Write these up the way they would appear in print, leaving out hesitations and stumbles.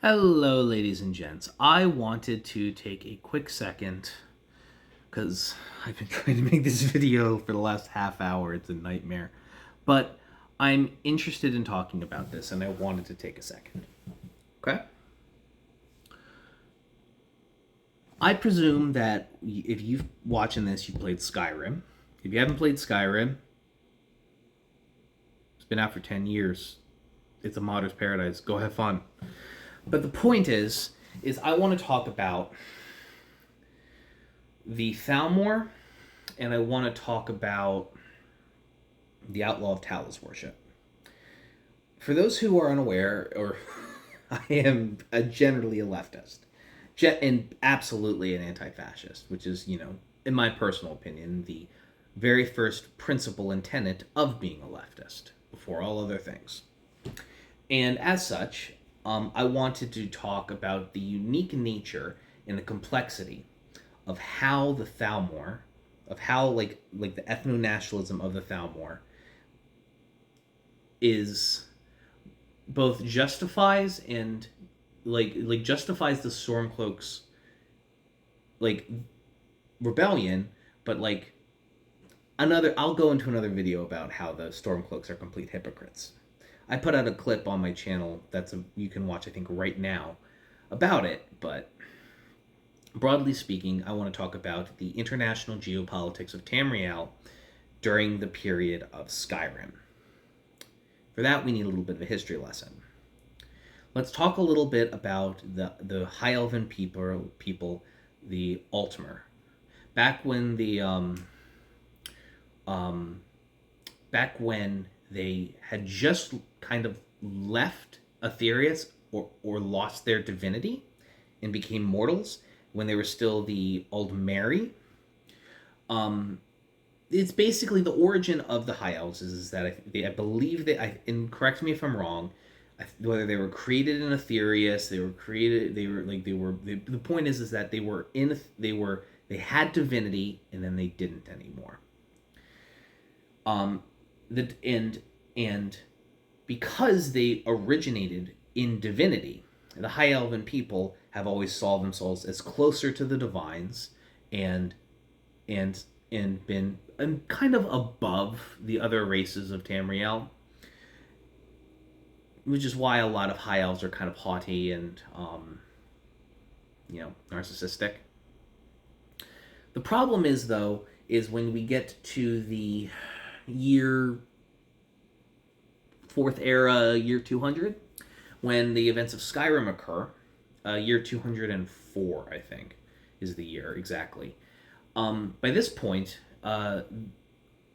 Hello, ladies and gents. I wanted to take a quick second because I've been trying to make this video for the last half hour. It's a nightmare. But I'm interested in talking about this and I wanted to take a second. Okay? I presume that if you've watching this, you played Skyrim. If you haven't played Skyrim, it's been out for 10 years. It's a modder's paradise. Go have fun. But the point is I want to talk about the Thalmor, and I want to talk about the outlaw of Talos worship. For those who are unaware, or I am generally a leftist, and absolutely an anti-fascist, which is, in my personal opinion, the very first principle and tenet of being a leftist, before all other things. And as such, I wanted to talk about the unique nature and the complexity of how the Thalmor, of how like the ethno-nationalism of the Thalmor is both justifies and justifies the Stormcloaks rebellion, but I'll go into another video about how the Stormcloaks are complete hypocrites. I put out a clip on my channel you can watch, I think, right now about it, but broadly speaking, I want to talk about the international geopolitics of Tamriel during the period of Skyrim. For that, we need a little bit of a history lesson. Let's talk a little bit about the High Elven people, the Altmer. Back when they had just kind of left Aetherius or lost their divinity and became mortals when they were still the Aldmeri. It's basically the origin of the High Elves is that I believe that, and correct me if I'm wrong, whether they were created in Aetherius, the point is that they had divinity and then they didn't anymore. And because they originated in divinity, the High Elven people have always saw themselves as closer to the divines and been kind of above the other races of Tamriel, which is why a lot of High Elves are kind of haughty and narcissistic. The problem is when we get to the year 4th era, year 200, when the events of Skyrim occur. Year 204, I think, is the year exactly. By this point,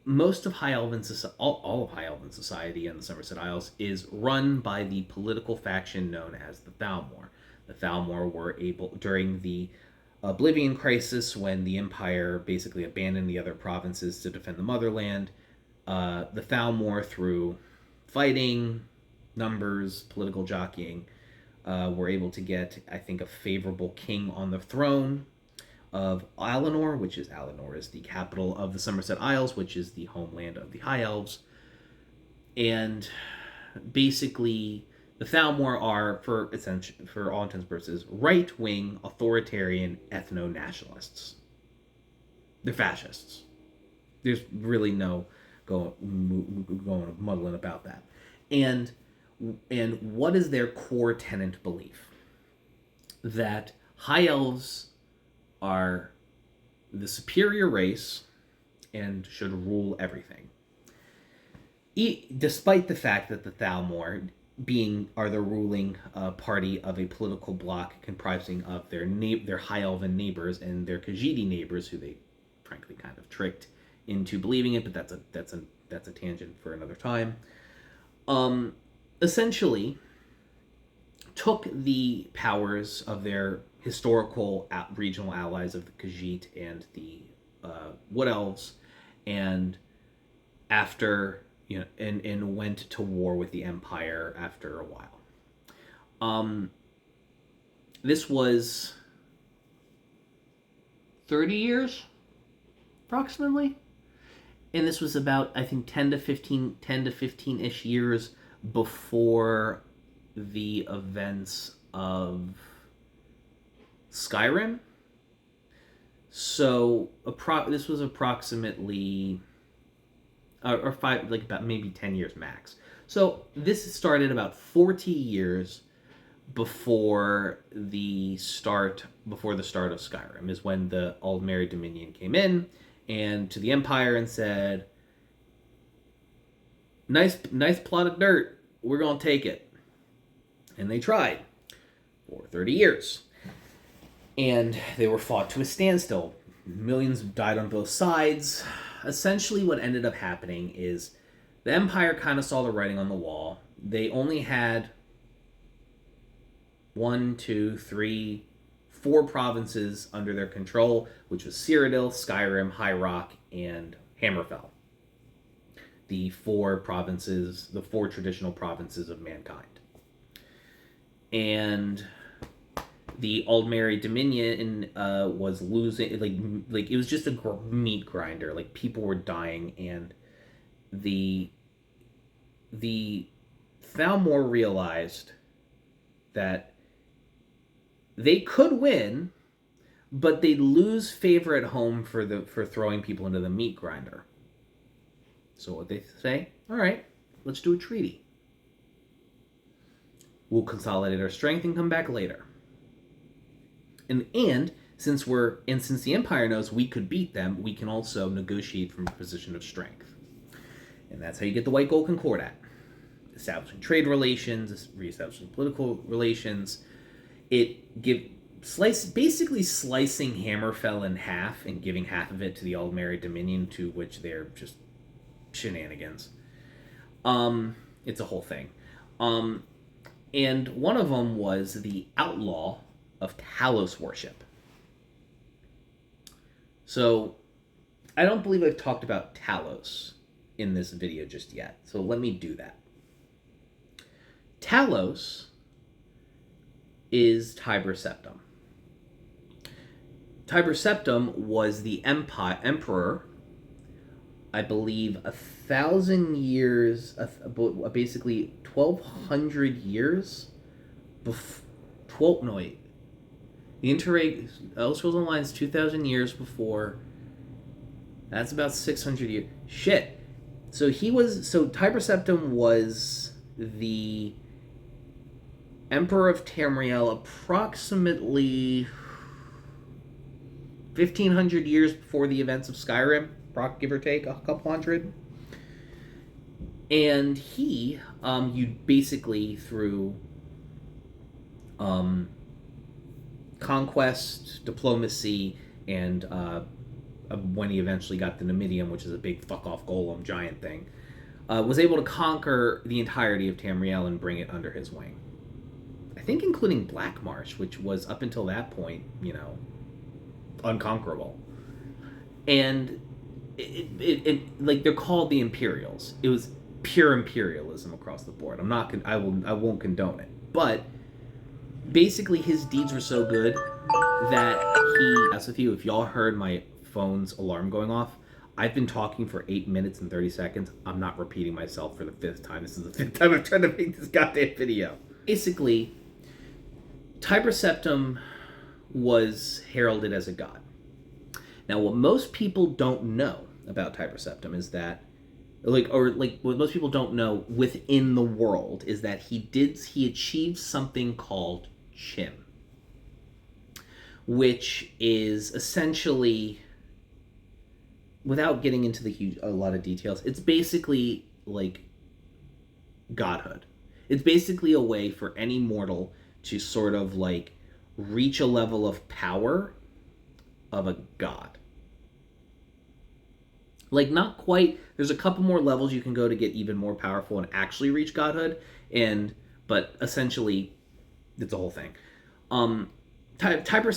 most of High Elven all of High Elven society in the Somerset Isles is run by the political faction known as the Thalmor. The Thalmor were able, during the Oblivion Crisis, when the Empire basically abandoned the other provinces to defend the motherland, the Thalmor, through fighting, numbers, political jockeying, were able to get, I think, a favorable king on the throne of Alinor, Alinor is the capital of the Somerset Isles, which is the homeland of the High Elves. And basically, the Thalmor are, for all intents and purposes, right-wing, authoritarian ethno-nationalists. They're fascists. There's really no going muddling about that. And what is their core tenet belief? That High Elves are the superior race and should rule everything. Despite the fact that the Thalmor are the ruling party of a political bloc comprising of their High Elven neighbors and their Khajiit neighbors, who they frankly kind of tricked into believing it, but that's a tangent for another time. Essentially took the powers of their historical regional allies of the Khajiit and the Wood Elves, and and went to war with the Empire after a while. This was 30 years, approximately. And this was about, I think, 10 to 15-ish years before the events of Skyrim. So this was approximately or five, like about maybe 10 years max. So this started about 40 years before the start of Skyrim is when the Aldmeri Dominion came in and to the Empire and said, nice plot of dirt, we're gonna take it. And they tried for 30 years. And they were fought to a standstill. Millions died on both sides. Essentially what ended up happening is the Empire kind of saw the writing on the wall. They only had 1, 2, 3, 4 provinces under their control, which was Cyrodiil, Skyrim, High Rock, and Hammerfell. The 4 traditional provinces of mankind. And the Aldmeri Dominion was losing, like it was just a meat grinder. Like people were dying, and the Thalmor realized that they could win, but they'd lose favor at home for throwing people into the meat grinder. So what they say? All right, let's do a treaty. We'll consolidate our strength and come back later. And since the Empire knows we could beat them, we can also negotiate from a position of strength. And that's how you get the White Gold Concordat. Establishing trade relations, reestablishing political relations. Basically slicing Hammerfell in half and giving half of it to the Aldmeri Dominion, to which they're just shenanigans. It's a whole thing. And one of them was the outlaw of Talos worship. So, I don't believe I've talked about Talos in this video just yet, so let me do that. Talos is Tiber Septim. Tiber Septim was the emperor, I believe, 1,000 years, basically 1,200 years before. The Elder Scrolls Online is 2,000 years before. That's about 600 years. Shit. So Tiber Septim was the Emperor of Tamriel approximately 1,500 years before the events of Skyrim, give or take a couple hundred. And he, you basically through conquest, diplomacy, and when he eventually got the Numidium, which is a big fuck-off golem giant thing, was able to conquer the entirety of Tamriel and bring it under his wing. I think including Black Marsh, which was up until that point, unconquerable. And like they're called the Imperials. It was pure imperialism across the board. I won't condone it, but basically his deeds were so good that as with you, if y'all heard my phone's alarm going off, I've been talking for 8 minutes and 30 seconds. I'm not repeating myself for the 5th time. This is the 5th time I've tried to make this goddamn video. Basically, Tiber Septim was heralded as a god. Now, what most people don't know about Tiber Septim is that, what most people don't know within the world is that he achieved something called Chim, which is essentially, without getting into a lot of details, it's basically like godhood. It's basically a way for any mortal to sort of like reach a level of power of a god. Like, not quite. There's a couple more levels you can go to get even more powerful and actually reach godhood, but essentially, it's a whole thing. Tiber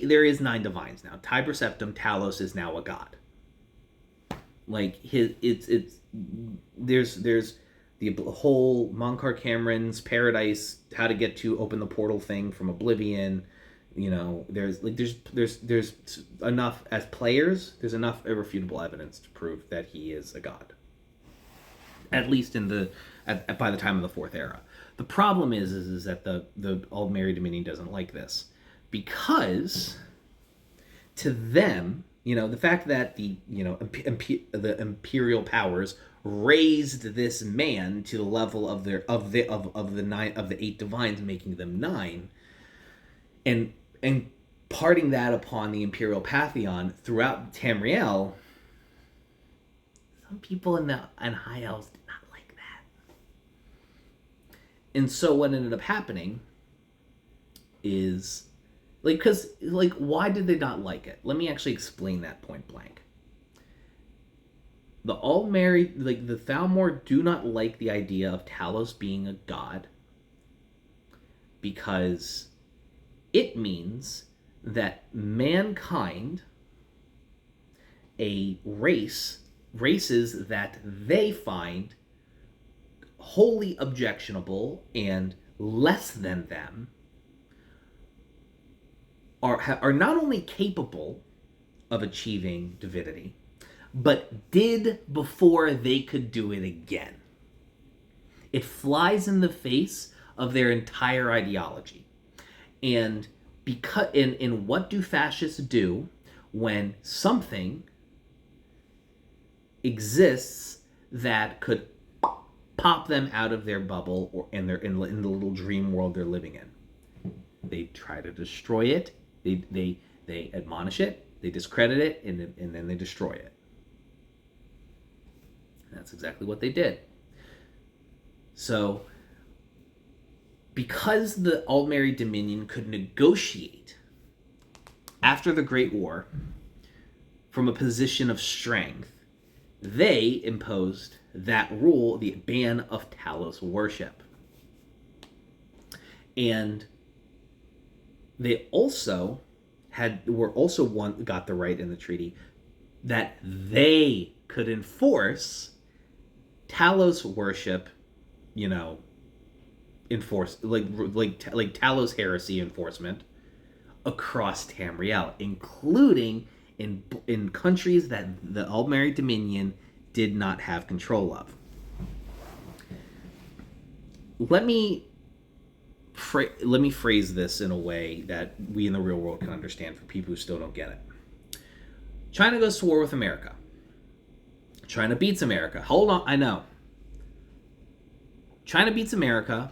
there is 9 divines now. Tiber Septim, Talos is now a god. Like there's the whole Monkar Cameron's Paradise, how to get to open the portal thing from Oblivion. There's enough as players. There's enough irrefutable evidence to prove that he is a god. At least by the time of the 4th era. The problem is that the Aldmeri Dominion doesn't like this, because to them, the fact that the imperial powers raised this man to the level of the 8 divines, making them 9, and parting that upon the imperial pantheon throughout Tamriel, some people in High Elves did not like that. And so what ended up happening is, why did they not like it? Let me actually explain that point blank. The Aldmeri, the Thalmor, do not like the idea of Talos being a god, because it means that mankind, a races that they find wholly objectionable and less than them, are not only capable of achieving divinity, but did before they could do it again. It flies in the face of their entire ideology. And because in what do fascists do when something exists that could pop them out of their bubble, or in the little dream world they're living in? They try to destroy it. They admonish it, they discredit it, and then they destroy it. And that's exactly what they did. So, because the Aldmeri Dominion could negotiate after the Great War from a position of strength, they imposed that rule, the ban of Talos worship. And they also got the right in the treaty that they could enforce Talos worship, enforce like Talos heresy enforcement across Tamriel, including in countries that the Aldmeri Dominion did not have control of. Let me phrase this in a way that we in the real world can understand for people who still don't get it. China goes to war with America. China beats America. Hold on, I know. China beats America,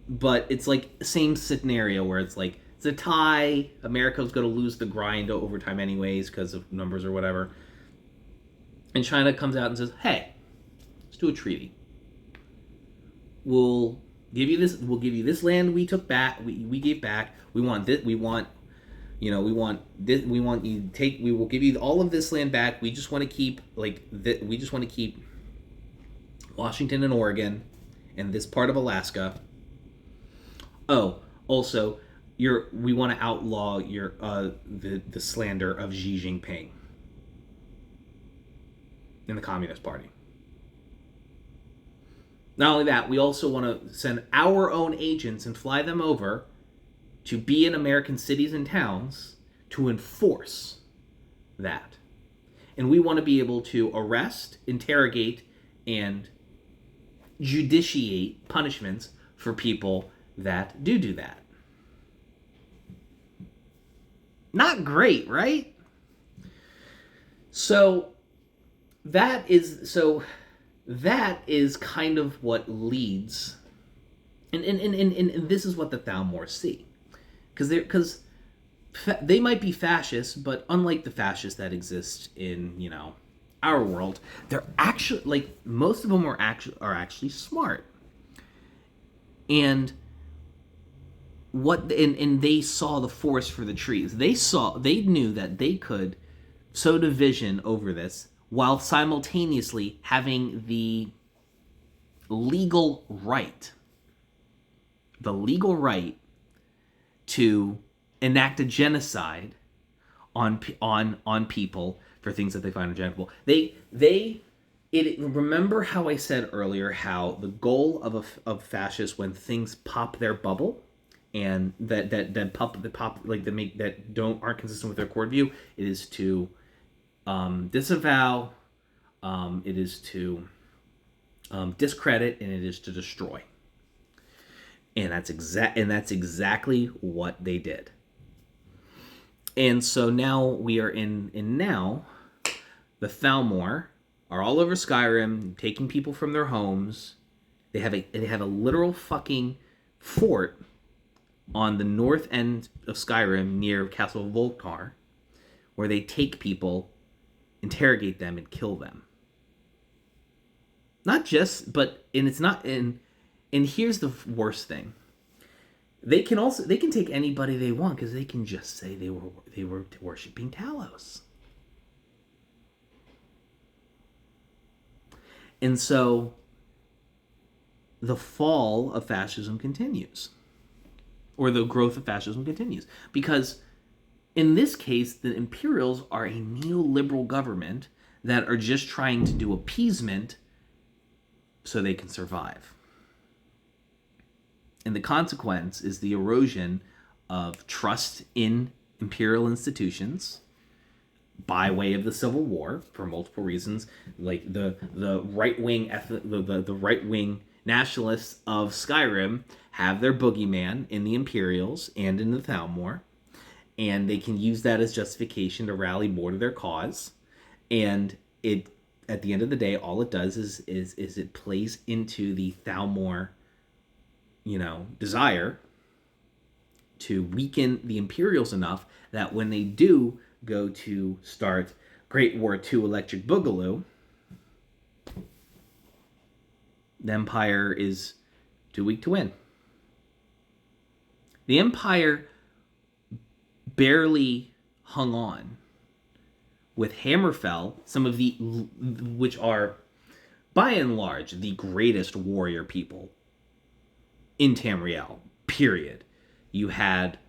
but it's like the same scenario where it's like, it's a tie. America's going to lose the grind over time anyways because of numbers or whatever. And China comes out and says, hey, let's do a treaty. We'll give you this. We'll give you this land we took back. We gave back. We want this. We want this. We want you to take. We will give you all of this land back. We just want to keep we just want to keep Washington and Oregon, and this part of Alaska. Oh, also, we want to outlaw the slander of Xi Jinping in the Communist Party. Not only that, we also want to send our own agents and fly them over to be in American cities and towns to enforce that. And we want to be able to arrest, interrogate, and judiciate punishments for people that do that. Not great, right? So that is kind of what leads, and this is what the Thalmor see, because they might be fascists, but unlike the fascists that exist in our world, they're actually most of them are actually smart, and they saw the forest for the trees. They knew that they could sow division over this while simultaneously having the legal right to enact a genocide on people for things that they find objectionable. Remember how I said earlier how the goal of fascists, when things pop their bubble and that aren't consistent with their core view, it is to disavow, it is to discredit, and it is to destroy. And that's exactly what they did. And so now we are now the Thalmor are all over Skyrim, taking people from their homes. They have a literal fucking fort on the north end of Skyrim near Castle Volkar, where they take people, interrogate them, and kill them. Not just, but and it's not and here's the worst thing. They can take anybody they want because they can just say they were worshiping Talos. And so the fall of fascism continues, or the growth of fascism continues, because in this case the Imperials are a neoliberal government that are just trying to do appeasement so they can survive. And the consequence is the erosion of trust in imperial institutions by way of the Civil War for multiple reasons. Like the right-wing the right-wing nationalists of Skyrim have their boogeyman in the Imperials and in the Thalmor, and they can use that as justification to rally more to their cause. And it, at the end of the day, all it does is it plays into the Thalmor, desire to weaken the Imperials enough that when they do go to start Great War II Electric Boogaloo, the Empire is too weak to win. The Empire barely hung on with Hammerfell, which are, by and large, the greatest warrior people in Tamriel, period. You had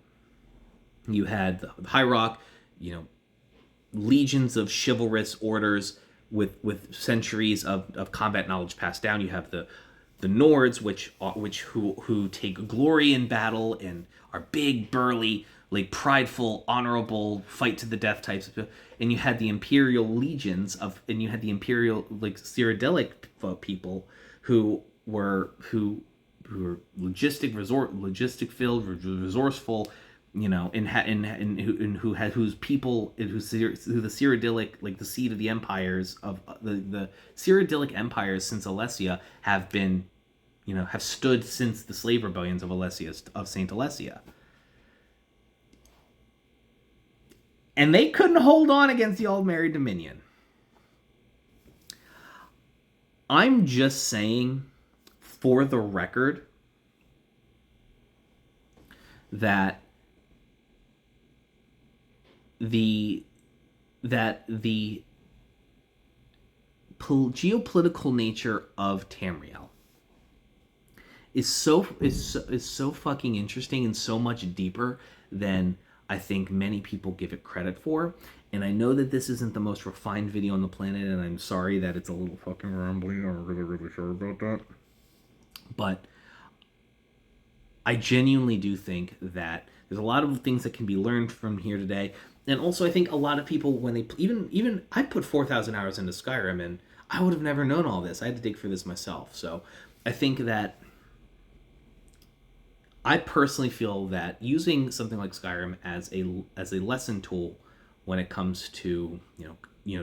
the High Rock, legions of chivalrous orders with centuries of combat knowledge passed down. You have the Nords, who take glory in battle and are big, burly, like prideful, honorable, fight to the death types. And you had the Imperial legions and you had the Imperial Cyrodiilic people who were logistic filled, resourceful, and whose people, who the Cyrodiilic, the seed of the empires of the Cyrodiilic empires since Alessia have been, have stood since the slave rebellions of Saint Alessia. And they couldn't hold on against the Aldmeri Dominion. I'm just saying, for the record, that the geopolitical nature of Tamriel is so fucking interesting and so much deeper than I think many people give it credit for. And I know that this isn't the most refined video on the planet, and I'm sorry that it's a little fucking rambling. I'm really sorry about that. But I genuinely do think that there's a lot of things that can be learned from here today. And also I think a lot of people, when they even I put 4,000 hours into Skyrim, and I would have never known all this. I had to dig for this myself. So I think that I personally feel that using something like Skyrim as a lesson tool when it comes to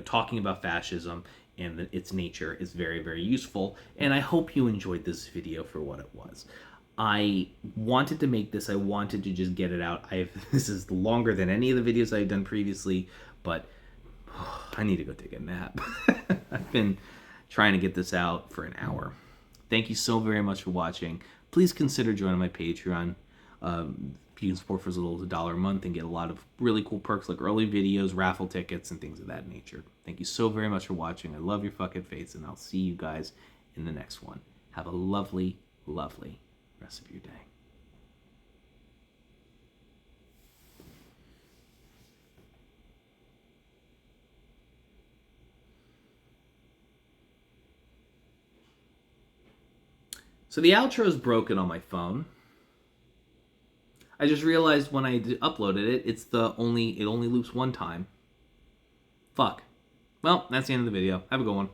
talking about fascism and its nature is very, very useful. And I hope you enjoyed this video for what it was. I wanted to make this. I wanted to just get it out. This is longer than any of the videos I've done previously, but I need to go take a nap. I've been trying to get this out for an hour. Thank you so very much for watching. Please consider joining my Patreon. You can support for as little as $1 a month and get a lot of really cool perks like early videos, raffle tickets, and things of that nature. Thank you so very much for watching. I love your fucking face, and I'll see you guys in the next one. Have a lovely, lovely rest of your day. So the outro is broken on my phone. I just realized when I uploaded it, it only loops one time. Fuck. Well, that's the end of the video. Have a good one.